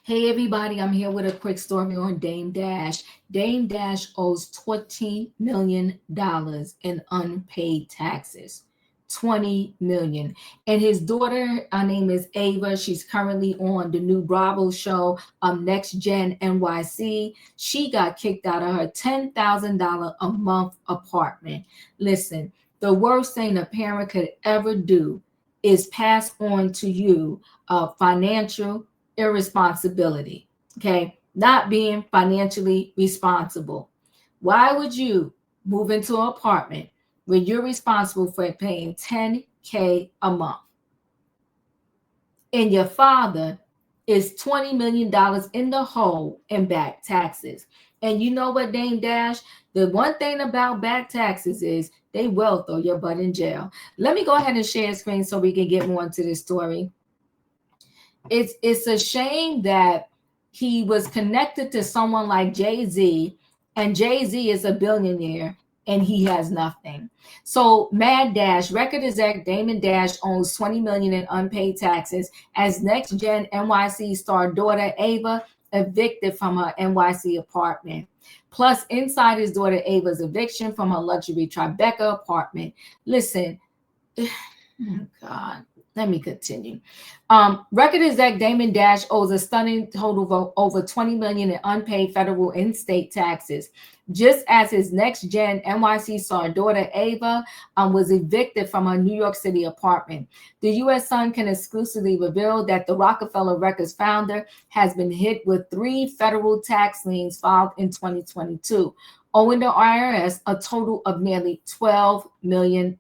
Hey everybody, I'm here with a quick story on Dame Dash. Dame Dash owes $20 million in unpaid taxes. 20 million. And his daughter, her name is Ava. She's currently on the new Bravo show, Next Gen NYC. She got kicked out of her $10,000 a month apartment. Listen, the worst thing a parent could ever do is pass on to you financial irresponsibility. Okay, not being financially responsible. Why would you move into an apartment where you're responsible for paying 10K a month and your father is $20 million in the hole in back taxes? And you know what, Dame Dash? The one thing about back taxes is they will throw your butt in jail. Let me go ahead and share screen so we can get more into this story. It's a shame that he was connected to someone like Jay-Z, and Jay-Z is a billionaire and he has nothing. So Mad Dash, record exec Damon Dash owns 20 million in unpaid taxes as Next Gen NYC star daughter Ava evicted from her NYC apartment. Plus, inside his daughter Ava's eviction from her luxury Tribeca apartment. Listen, oh God. Let me continue. Record exec Damon Dash owes a stunning total of over 20 million in unpaid federal and state taxes, just as his Next Gen NYC star daughter Ava was evicted from her New York City apartment. The U.S. Sun can exclusively reveal that the Rockefeller Records founder has been hit with 3 federal tax liens filed in 2022, owing the IRS a total of nearly $12 million.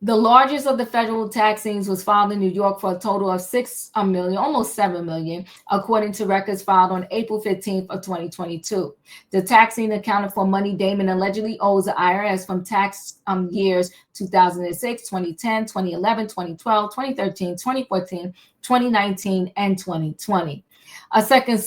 The largest of the federal tax liens was filed in New York for a total of 6 million, almost 7 million, according to records filed on April 15th of 2022. The tax lien accounted for money Damon allegedly owes the IRS from tax years 2006, 2010, 2011, 2012, 2013, 2014, 2019, and 2020. A second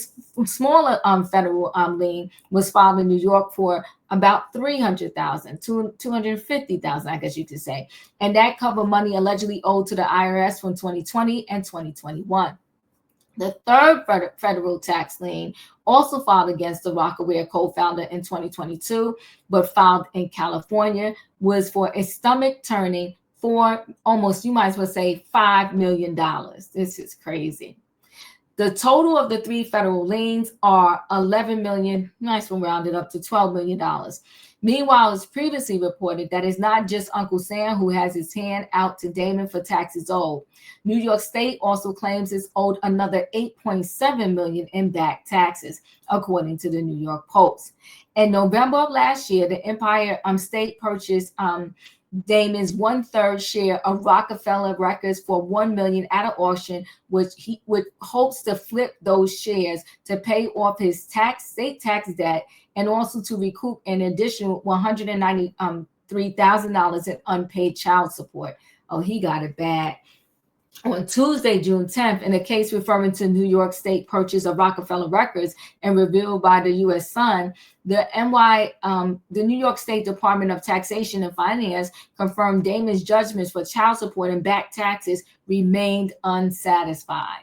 smaller federal lien was filed in New York for about 300,000 to 250,000, I guess you could say. And that covered money allegedly owed to the IRS from 2020 and 2021. The third federal tax lien, also filed against the Rockaware co-founder in 2022, but filed in California, was for a stomach turning for almost, you might as well say, $5 million. This is crazy. The total of the 3 federal liens are 11 million, nice one rounded up to $12 million. Meanwhile, it's previously reported that it's not just Uncle Sam who has his hand out to Damon for taxes owed. New York State also claims it's owed another 8.7 million in back taxes, according to the New York Post. In November of last year, the Empire State purchased Damon's 1/3 share of Rockefeller Records for $1 million at an auction, which he would hopes to flip those shares to pay off his state tax debt and also to recoup an additional $193,000 in unpaid child support. Oh, he got it bad. On Tuesday, June 10th, in a case referring to New York State purchase of Rockefeller Records and revealed by the U.S. Sun, the New York State Department of Taxation and Finance confirmed Damon's judgments for child support and back taxes remained unsatisfied.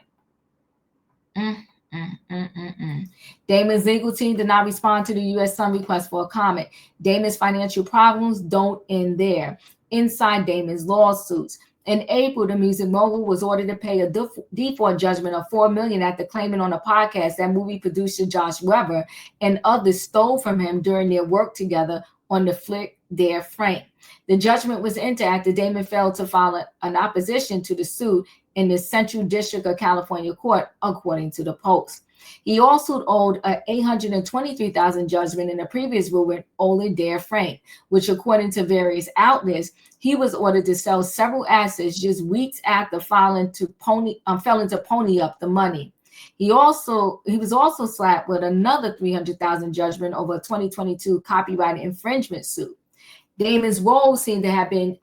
Damon's legal team did not respond to the U.S. Sun request for a comment. Damon's financial problems don't end there. Inside Damon's lawsuits, in April, the music mogul was ordered to pay a default judgment of $4 million after claiming on a podcast that movie producer Josh Weber and others stole from him during their work together on the flick Dare Frank. The judgment was entered after Damon failed to file an opposition to the suit in the Central District of California Court, according to the Post. He also owed a $823,000 judgment in a previous ruling over Dare Frank, which, according to various outlets, he was ordered to sell several assets just weeks after failing to pony up the money. He was also slapped with another $300,000 judgment over a 2022 copyright infringement suit. Damon's role seemed to have been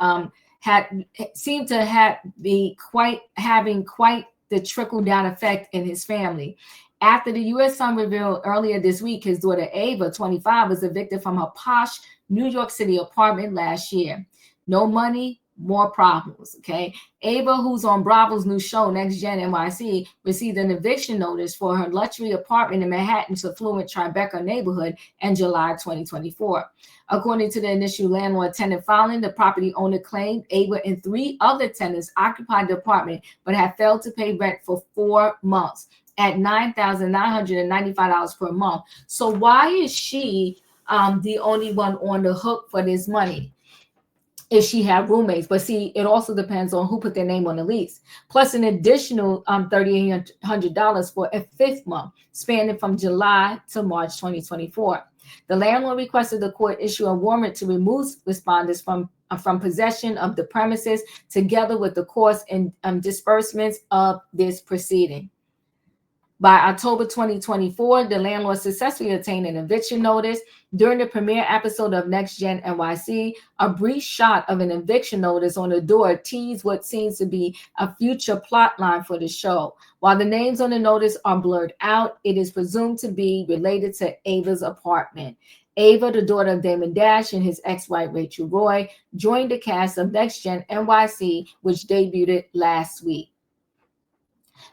having quite the trickle-down effect in his family. After the U.S. Sun revealed earlier this week his daughter Ava, 25, was evicted from her posh New York City apartment last year. No money, more problems. Okay. Ava, who's on Bravo's new show, Next Gen NYC, received an eviction notice for her luxury apartment in Manhattan's affluent Tribeca neighborhood in July 2024. According to the initial landlord-tenant filing, the property owner claimed Ava and 3 other tenants occupied the apartment but had failed to pay rent for 4 months at $9,995 per month. So why is she the only one on the hook for this money if she had roommates? But see, it also depends on who put their name on the lease, plus an additional $3,800 for a 5th month spanning from July to March 2024. The landlord requested the court issue a warrant to remove respondents from possession of the premises, together with the cost and disbursements of this proceeding. By October 2024, the landlord successfully obtained an eviction notice. During the premiere episode of Next Gen NYC, a brief shot of an eviction notice on the door teased what seems to be a future plot line for the show. While the names on the notice are blurred out, it is presumed to be related to Ava's apartment. Ava, the daughter of Damon Dash and his ex-wife Rachel Roy, joined the cast of Next Gen NYC, which debuted last week.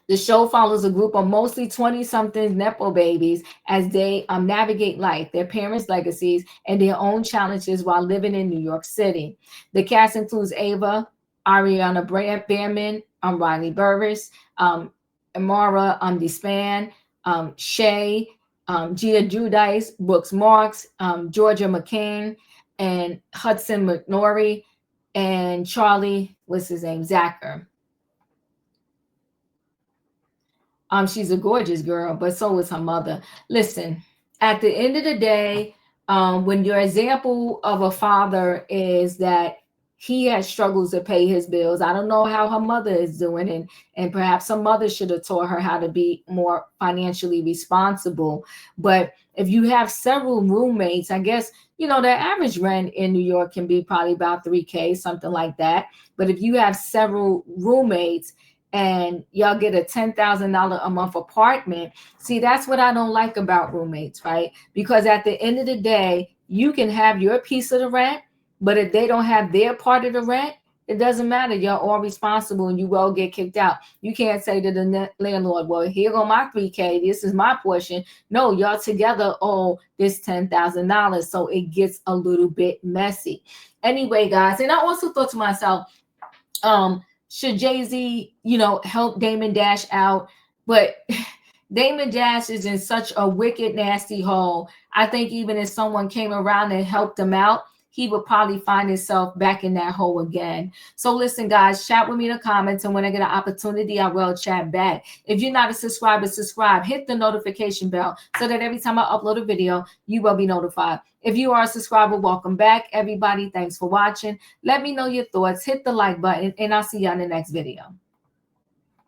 The show follows a group of mostly 20-something Nepo babies as they navigate life, their parents' legacies, and their own challenges while living in New York City. The cast includes Ava, Ariana Behrman, Riley Burris, Amara Despan, Shay, Gia Judice, Brooks Marks, Georgia McCain, and Hudson McNorrie, and Charlie, what's his name, Zacher. She's a gorgeous girl, but so is her mother. Listen, at the end of the day, when your example of a father is that he has struggles to pay his bills, I don't know how her mother is doing, and perhaps her mother should have taught her how to be more financially responsible. But if you have several roommates, I guess, the average rent in New York can be probably about $3,000, something like that. But if you have several roommates, and y'all get a $10,000 a month apartment. See, that's what I don't like about roommates, right? Because at the end of the day, you can have your piece of the rent, but if they don't have their part of the rent, it doesn't matter. You're all responsible and you will get kicked out. You can't say to the landlord, well, here go my $3,000. This is my portion. No, y'all together owe this $10,000. So it gets a little bit messy. Anyway, guys, and I also thought to myself, should Jay-Z, help Damon Dash out? But Damon Dash is in such a wicked, nasty hole. I think even if someone came around and helped him out, he would probably find himself back in that hole again. So listen, guys, chat with me in the comments, and when I get an opportunity, I will chat back. If you're not a subscriber, subscribe. Hit the notification bell so that every time I upload a video, you will be notified. If you are a subscriber, welcome back, everybody. Thanks for watching. Let me know your thoughts. Hit the like button, and I'll see you on the next video.